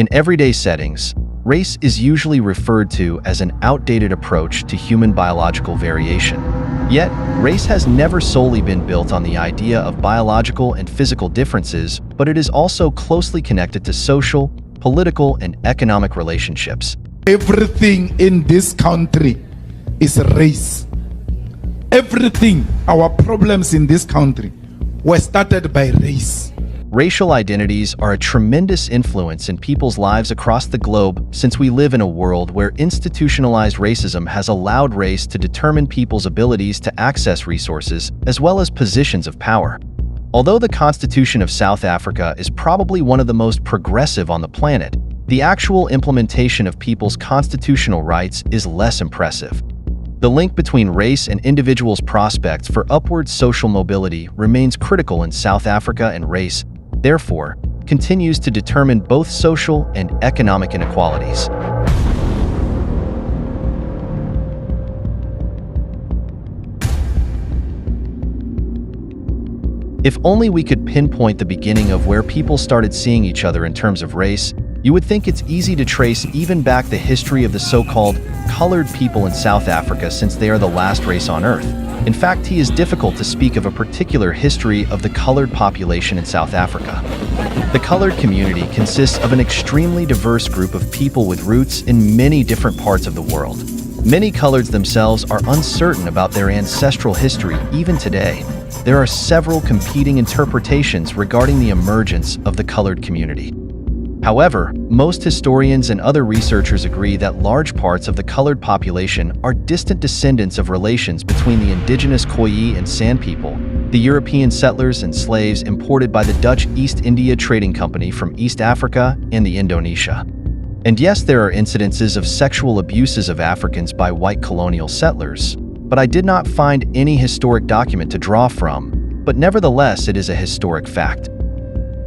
In everyday settings, race is usually referred to as an outdated approach to human biological variation. Yet, race has never solely been built on the idea of biological and physical differences, but it is also closely connected to social, political, and economic relationships. Everything in this country is race. Everything, our problems in this country were started by race. Racial identities are a tremendous influence in people's lives across the globe, since we live in a world where institutionalized racism has allowed race to determine people's abilities to access resources as well as positions of power. Although the Constitution of South Africa is probably one of the most progressive on the planet, the actual implementation of people's constitutional rights is less impressive. The link between race and individuals' prospects for upward social mobility remains critical in South Africa, and race, therefore, continues to determine both social and economic inequalities. If only we could pinpoint the beginning of where people started seeing each other in terms of race, you would think it's easy to trace even back the history of the so-called colored people in South Africa, since they are the last race on Earth. In fact, it is difficult to speak of a particular history of the colored population in South Africa. The colored community consists of an extremely diverse group of people with roots in many different parts of the world. Many coloreds themselves are uncertain about their ancestral history even today. There are several competing interpretations regarding the emergence of the colored community. However, most historians and other researchers agree that large parts of the colored population are distant descendants of relations between the indigenous Khoi and San people, the European settlers and slaves imported by the Dutch East India Trading Company from East Africa and the Indonesia. And yes, there are incidences of sexual abuses of Africans by white colonial settlers, but I did not find any historic document to draw from, but nevertheless it is a historic fact.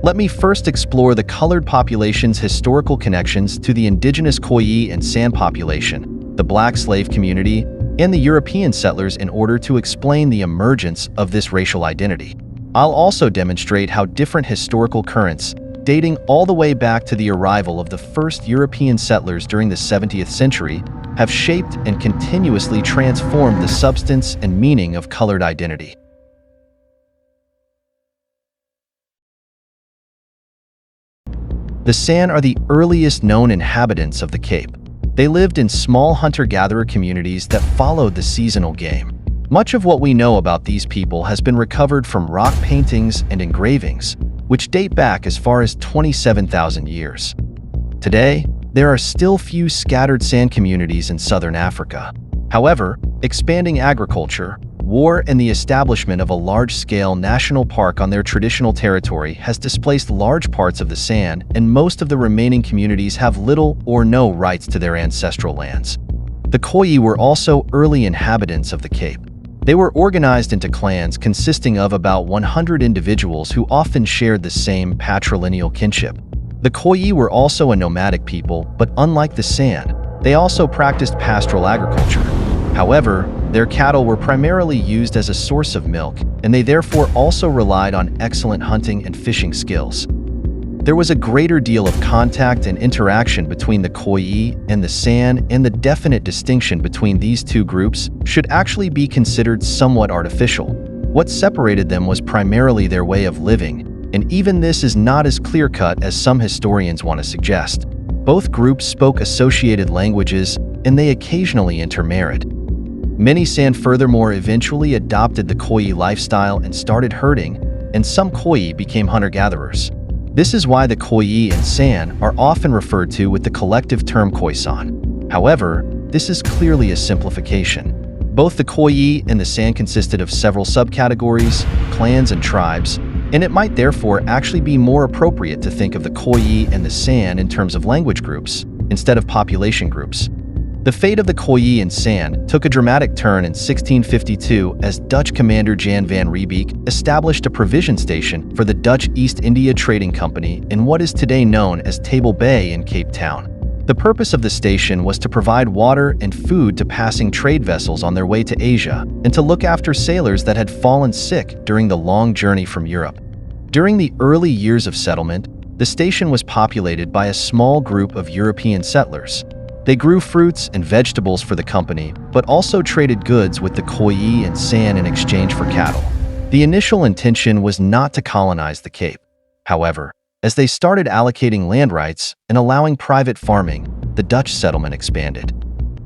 Let me first explore the colored population's historical connections to the indigenous Khoi and San population, the black slave community, and the European settlers in order to explain the emergence of this racial identity. I'll also demonstrate how different historical currents, dating all the way back to the arrival of the first European settlers during the 17th century, have shaped and continuously transformed the substance and meaning of colored identity. The San are the earliest known inhabitants of the Cape. They lived in small hunter-gatherer communities that followed the seasonal game. Much of what we know about these people has been recovered from rock paintings and engravings, which date back as far as 27,000 years. Today, there are still few scattered San communities in southern Africa. However, expanding agriculture, war, and the establishment of a large-scale national park on their traditional territory has displaced large parts of the San, and most of the remaining communities have little or no rights to their ancestral lands. The Khoi were also early inhabitants of the Cape. They were organized into clans consisting of about 100 individuals who often shared the same patrilineal kinship. The Khoi were also a nomadic people, but unlike the San, they also practiced pastoral agriculture. However, their cattle were primarily used as a source of milk, and they therefore also relied on excellent hunting and fishing skills. There was a greater deal of contact and interaction between the Khoi and the San, and the definite distinction between these two groups should actually be considered somewhat artificial. What separated them was primarily their way of living, and even this is not as clear-cut as some historians want to suggest. Both groups spoke associated languages, and they occasionally intermarried. Many San furthermore eventually adopted the Khoi lifestyle and started herding, and some Khoi became hunter-gatherers. This is why the Khoi and San are often referred to with the collective term Khoisan. However, this is clearly a simplification. Both the Khoi and the San consisted of several subcategories, clans, and tribes, and it might therefore actually be more appropriate to think of the Khoi and the San in terms of language groups, instead of population groups. The fate of the Khoi and San took a dramatic turn in 1652 as Dutch commander Jan van Riebeeck established a provision station for the Dutch East India Trading Company in what is today known as Table Bay in Cape Town. The purpose of the station was to provide water and food to passing trade vessels on their way to Asia, and to look after sailors that had fallen sick during the long journey from Europe. During the early years of settlement, the station was populated by a small group of European settlers. They grew fruits and vegetables for the company, but also traded goods with the Khoi and San in exchange for cattle. The initial intention was not to colonize the Cape. However, as they started allocating land rights and allowing private farming, the Dutch settlement expanded.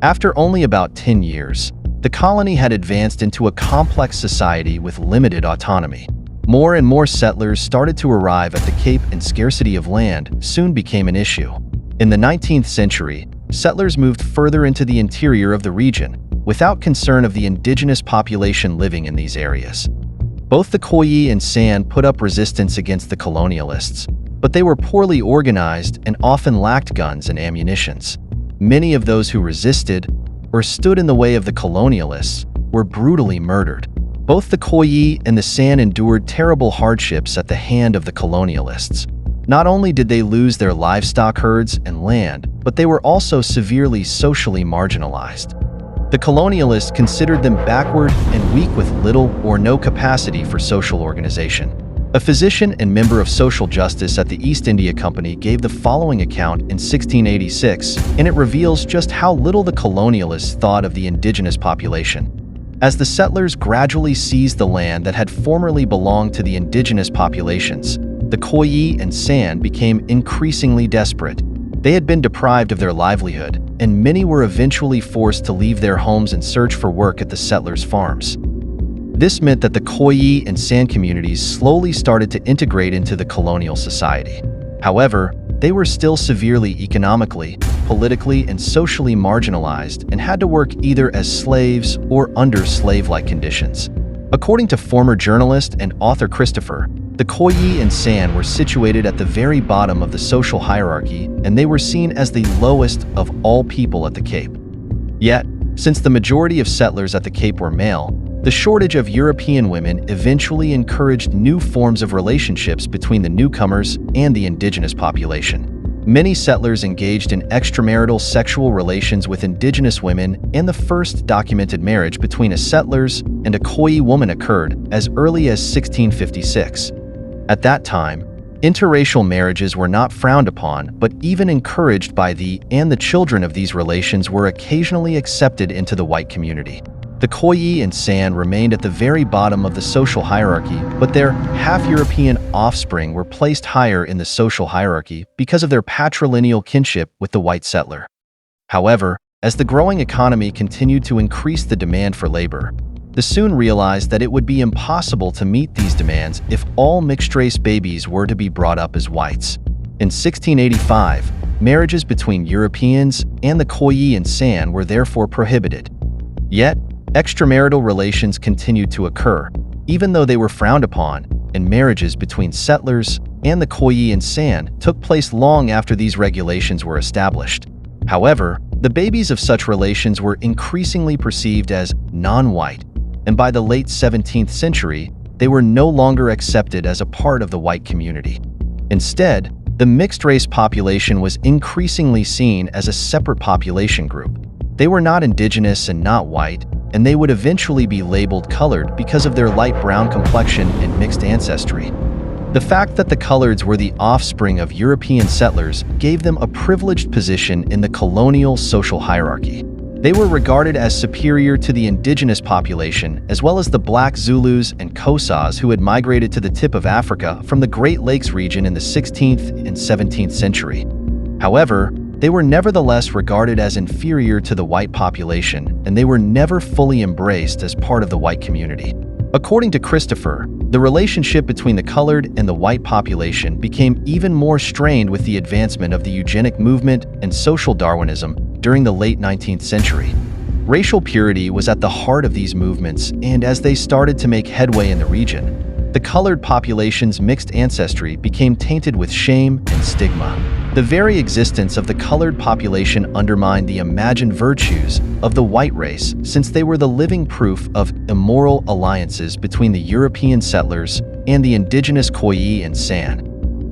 After only about 10 years, the colony had advanced into a complex society with limited autonomy. More and more settlers started to arrive at the Cape, and scarcity of land soon became an issue. In the 19th century, settlers moved further into the interior of the region, without concern of the indigenous population living in these areas. Both the Khoi and San put up resistance against the colonialists, but they were poorly organized and often lacked guns and ammunitions. Many of those who resisted or stood in the way of the colonialists were brutally murdered. Both the Khoi and the San endured terrible hardships at the hand of the colonialists. Not only did they lose their livestock herds and land, but they were also severely socially marginalized. The colonialists considered them backward and weak with little or no capacity for social organization. A physician and member of social justice at the East India Company gave the following account in 1686, and it reveals just how little the colonialists thought of the indigenous population. As the settlers gradually seized the land that had formerly belonged to the indigenous populations, the Khoi and San became increasingly desperate. They had been deprived of their livelihood, and many were eventually forced to leave their homes and search for work at the settlers' farms. This meant that the Khoi and San communities slowly started to integrate into the colonial society. However, they were still severely economically, politically, and socially marginalized and had to work either as slaves or under slave-like conditions. According to former journalist and author Christopher, the Khoi and San were situated at the very bottom of the social hierarchy, and they were seen as the lowest of all people at the Cape. Yet, since the majority of settlers at the Cape were male, the shortage of European women eventually encouraged new forms of relationships between the newcomers and the indigenous population. Many settlers engaged in extramarital sexual relations with indigenous women, and the first documented marriage between a settlers and a Khoi woman occurred as early as 1656. At that time, interracial marriages were not frowned upon, but even encouraged by and the children of these relations were occasionally accepted into the white community. The Khoi and San remained at the very bottom of the social hierarchy, but their half-European offspring were placed higher in the social hierarchy because of their patrilineal kinship with the white settler. However, as the growing economy continued to increase the demand for labor, they soon realized that it would be impossible to meet these demands if all mixed-race babies were to be brought up as whites. In 1685, marriages between Europeans and the Khoi and San were therefore prohibited. Yet, extramarital relations continued to occur, even though they were frowned upon, and marriages between settlers and the Khoi and San took place long after these regulations were established. However, the babies of such relations were increasingly perceived as non-white, and by the late 17th century, they were no longer accepted as a part of the white community. Instead, the mixed-race population was increasingly seen as a separate population group. They were not indigenous and not white, and they would eventually be labeled colored because of their light brown complexion and mixed ancestry. The fact that the Coloureds were the offspring of European settlers gave them a privileged position in the colonial social hierarchy. They were regarded as superior to the indigenous population, as well as the black Zulus and Xhosas who had migrated to the tip of Africa from the Great Lakes region in the 16th and 17th century. However, they were nevertheless regarded as inferior to the white population, and they were never fully embraced as part of the white community. According to Christopher, the relationship between the colored and the white population became even more strained with the advancement of the eugenic movement and social Darwinism during the late 19th century. Racial purity was at the heart of these movements, and as they started to make headway in the region, the colored population's mixed ancestry became tainted with shame and stigma. The very existence of the colored population undermined the imagined virtues of the white race, since they were the living proof of immoral alliances between the European settlers and the indigenous Khoi and San.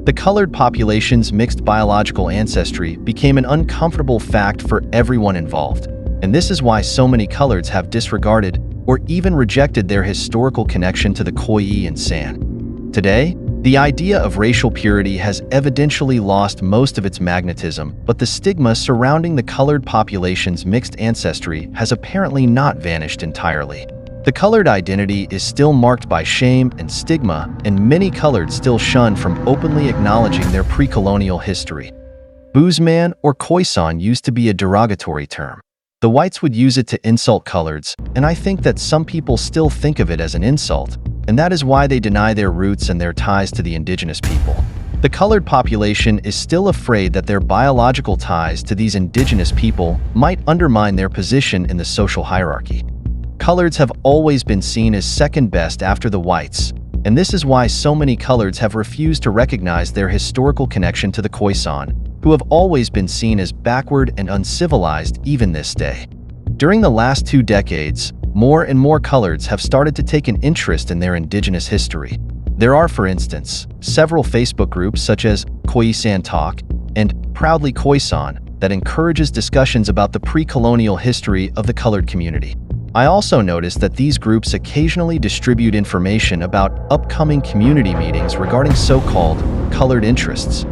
The colored population's mixed biological ancestry became an uncomfortable fact for everyone involved, and this is why so many Coloureds have disregarded or even rejected their historical connection to the Khoi and San. Today, The idea of racial purity has evidently lost most of its magnetism, but the stigma surrounding the colored population's mixed ancestry has apparently not vanished entirely. The colored identity is still marked by shame and stigma, and many colored still shun from openly acknowledging their pre-colonial history. Boozman or Khoisan used to be a derogatory term. The whites would use it to insult coloreds, and I think that some people still think of it as an insult, and that is why they deny their roots and their ties to the indigenous people. The colored population is still afraid that their biological ties to these indigenous people might undermine their position in the social hierarchy. Coloreds have always been seen as second best after the whites, and this is why so many coloreds have refused to recognize their historical connection to the Khoisan, who have always been seen as backward and uncivilized even this day. During the last 2 decades, more and more coloreds have started to take an interest in their indigenous history. There are, for instance, several Facebook groups such as Khoisan Talk and Proudly Khoisan that encourages discussions about the pre-colonial history of the colored community. I also noticed that these groups occasionally distribute information about upcoming community meetings regarding so-called colored interests.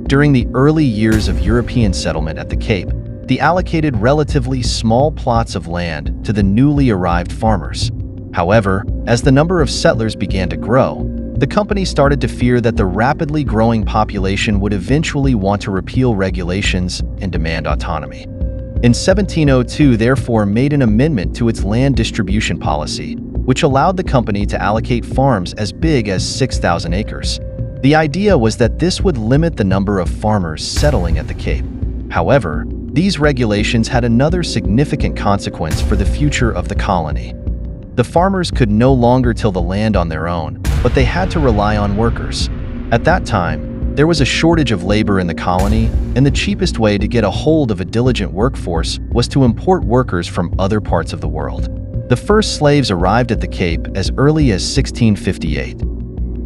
During the early years of European settlement at the Cape, they allocated relatively small plots of land to the newly arrived farmers. However, as the number of settlers began to grow, the company started to fear that the rapidly growing population would eventually want to repeal regulations and demand autonomy. In 1702, therefore, made an amendment to its land distribution policy, which allowed the company to allocate farms as big as 6,000 acres. The idea was that this would limit the number of farmers settling at the Cape. However, these regulations had another significant consequence for the future of the colony. The farmers could no longer till the land on their own, but they had to rely on workers. At that time, there was a shortage of labor in the colony, and the cheapest way to get a hold of a diligent workforce was to import workers from other parts of the world. The first slaves arrived at the Cape as early as 1658.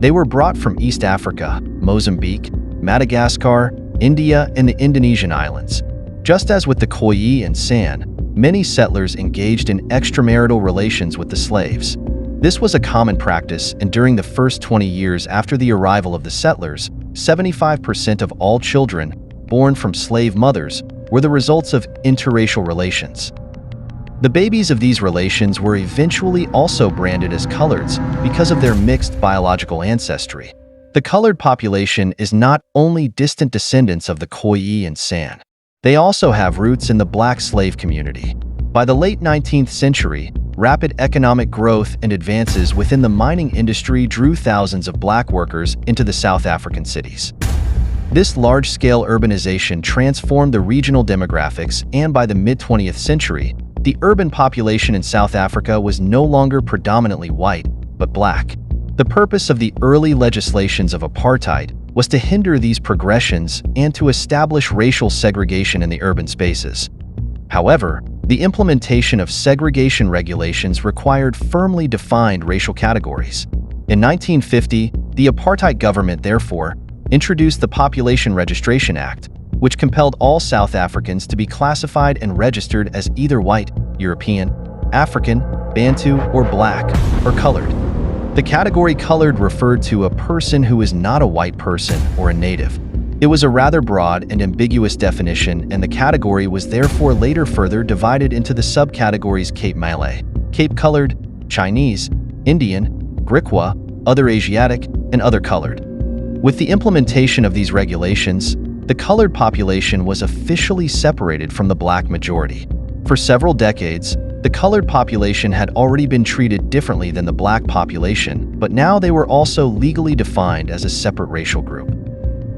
They were brought from East Africa, Mozambique, Madagascar, India, and the Indonesian islands. Just as with the Khoisan, many settlers engaged in extramarital relations with the slaves. This was a common practice, and during the first 20 years after the arrival of the settlers, 75% of all children born from slave mothers were the results of interracial relations. The babies of these relations were eventually also branded as coloreds because of their mixed biological ancestry. The colored population is not only distant descendants of the Khoisan, they also have roots in the black slave community. By the late 19th century, rapid economic growth and advances within the mining industry drew thousands of black workers into the South African cities. This large-scale urbanization transformed the regional demographics, and by the mid-20th century, the urban population in South Africa was no longer predominantly white, but black. The purpose of the early legislations of apartheid was to hinder these progressions and to establish racial segregation in the urban spaces. However, the implementation of segregation regulations required firmly defined racial categories. In 1950, the apartheid government, therefore, introduced the Population Registration Act, which compelled all South Africans to be classified and registered as either white, European, African, Bantu, or black, or colored. The category colored referred to a person who is not a white person or a native. It was a rather broad and ambiguous definition, and the category was therefore later further divided into the subcategories Cape Malay, Cape Colored, Chinese, Indian, Griqua, other Asiatic, and other colored. With the implementation of these regulations, the colored population was officially separated from the black majority. For several decades, the colored population had already been treated differently than the black population, but now they were also legally defined as a separate racial group.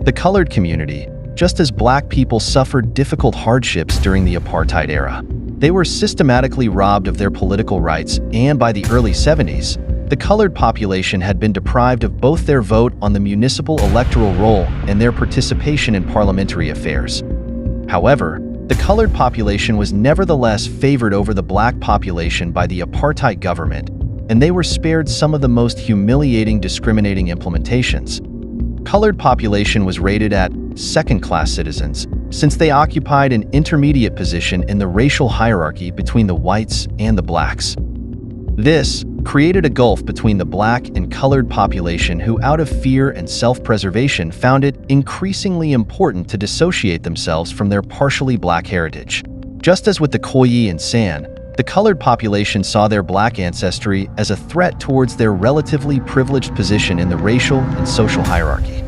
The colored community, just as black people, suffered difficult hardships during the apartheid era. They were systematically robbed of their political rights, and by the early 70s, the colored population had been deprived of both their vote on the municipal electoral roll and their participation in parliamentary affairs. However, the colored population was nevertheless favored over the black population by the apartheid government, and they were spared some of the most humiliating discriminating implementations. Colored population was rated at second-class citizens, since they occupied an intermediate position in the racial hierarchy between the whites and the blacks. This created a gulf between the black and colored population who, out of fear and self-preservation, found it increasingly important to dissociate themselves from their partially black heritage. Just as with the Khoisan, the colored population saw their black ancestry as a threat towards their relatively privileged position in the racial and social hierarchy.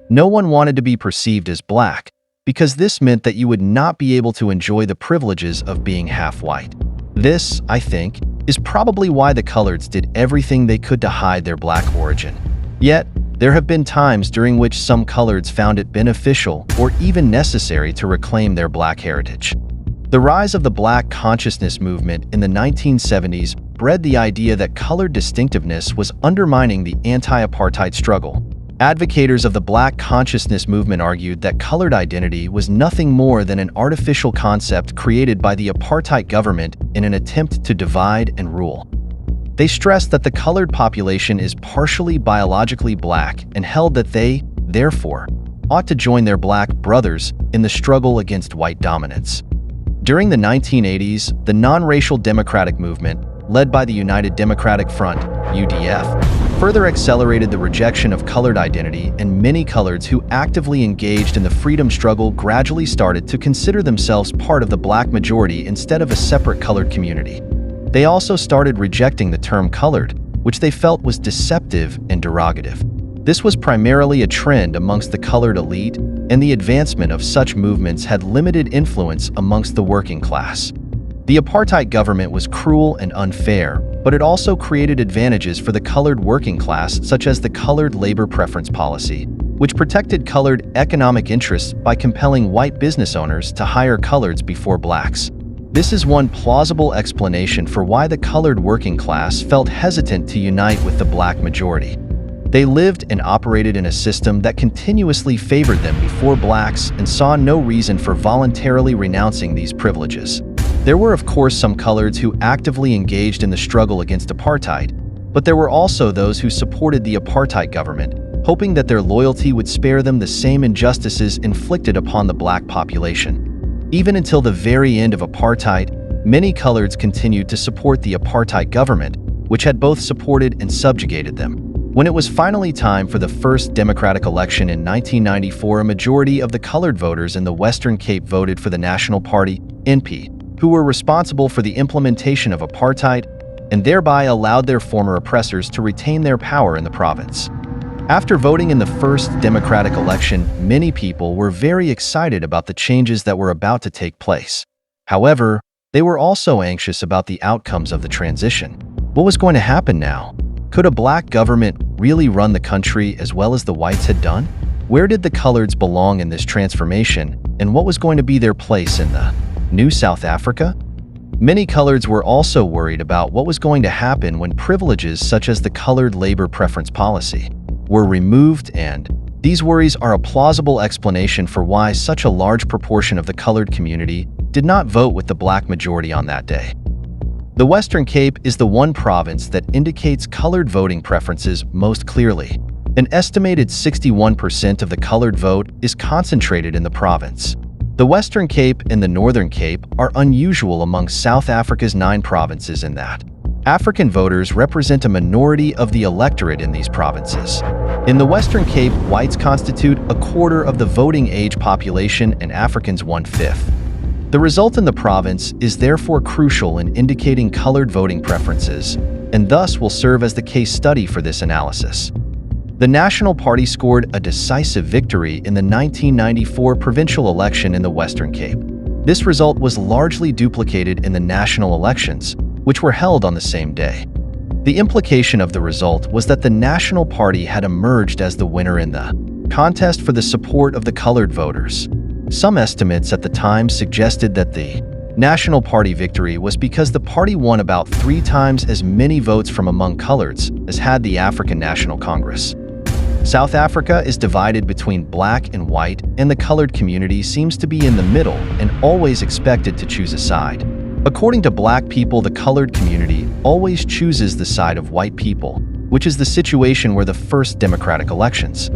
No one wanted to be perceived as black, because this meant that you would not be able to enjoy the privileges of being half white. This, I think, is probably why the Coloreds did everything they could to hide their black origin. Yet, there have been times during which some Coloreds found it beneficial or even necessary to reclaim their black heritage. The rise of the Black consciousness movement in the 1970s bred the idea that colored distinctiveness was undermining the anti-apartheid struggle. Advocates of the Black consciousness movement argued that colored identity was nothing more than an artificial concept created by the apartheid government in an attempt to divide and rule. They stressed that the colored population is partially biologically black and held that they, therefore, ought to join their black brothers in the struggle against white dominance. During the 1980s, the non-racial democratic movement, led by the United Democratic Front, UDF, further accelerated the rejection of colored identity, and many coloreds who actively engaged in the freedom struggle gradually started to consider themselves part of the black majority instead of a separate colored community. They also started rejecting the term colored, which they felt was deceptive and derogative. This was primarily a trend amongst the colored elite, and the advancement of such movements had limited influence amongst the working class. The apartheid government was cruel and unfair, but it also created advantages for the colored working class, such as the Colored Labor Preference Policy, which protected colored economic interests by compelling white business owners to hire coloreds before blacks. This is one plausible explanation for why the colored working class felt hesitant to unite with the black majority. They lived and operated in a system that continuously favored them before blacks and saw no reason for voluntarily renouncing these privileges. There were, of course, some coloreds who actively engaged in the struggle against apartheid, but there were also those who supported the apartheid government, hoping that their loyalty would spare them the same injustices inflicted upon the black population. Even until the very end of apartheid, many coloreds continued to support the apartheid government, which had both supported and subjugated them. When it was finally time for the first democratic election in 1994, a majority of the colored voters in the Western Cape voted for the National Party, NP, who were responsible for the implementation of apartheid and thereby allowed their former oppressors to retain their power in the province. After voting in the first democratic election, many people were very excited about the changes that were about to take place. However, they were also anxious about the outcomes of the transition. What was going to happen now? Could a black government really run the country as well as the whites had done? Where did the coloreds belong in this transformation, and what was going to be their place in the new South Africa? Many coloreds were also worried about what was going to happen when privileges such as the Colored Labor Preference Policy were removed, and these worries are a plausible explanation for why such a large proportion of the colored community did not vote with the black majority on that day. The Western Cape is the one province that indicates colored voting preferences most clearly. An estimated 61% of the colored vote is concentrated in the province. The Western Cape and the Northern Cape are unusual among South Africa's 9 provinces in that African voters represent a minority of the electorate in these provinces. In the Western Cape, whites constitute a quarter of the voting age population and Africans 1/5. The result in the province is therefore crucial in indicating colored voting preferences, and thus will serve as the case study for this analysis. The National Party scored a decisive victory in the 1994 provincial election in the Western Cape. This result was largely duplicated in the national elections, which were held on the same day. The implication of the result was that the National Party had emerged as the winner in the contest for the support of the colored voters. Some estimates at the time suggested that the National Party victory was because the party won about 3 times as many votes from among coloreds as had the African National Congress. South Africa is divided between black and white, and the colored community seems to be in the middle and always expected to choose a side. According to black people, the colored community always chooses the side of white people, which is the situation where the first democratic elections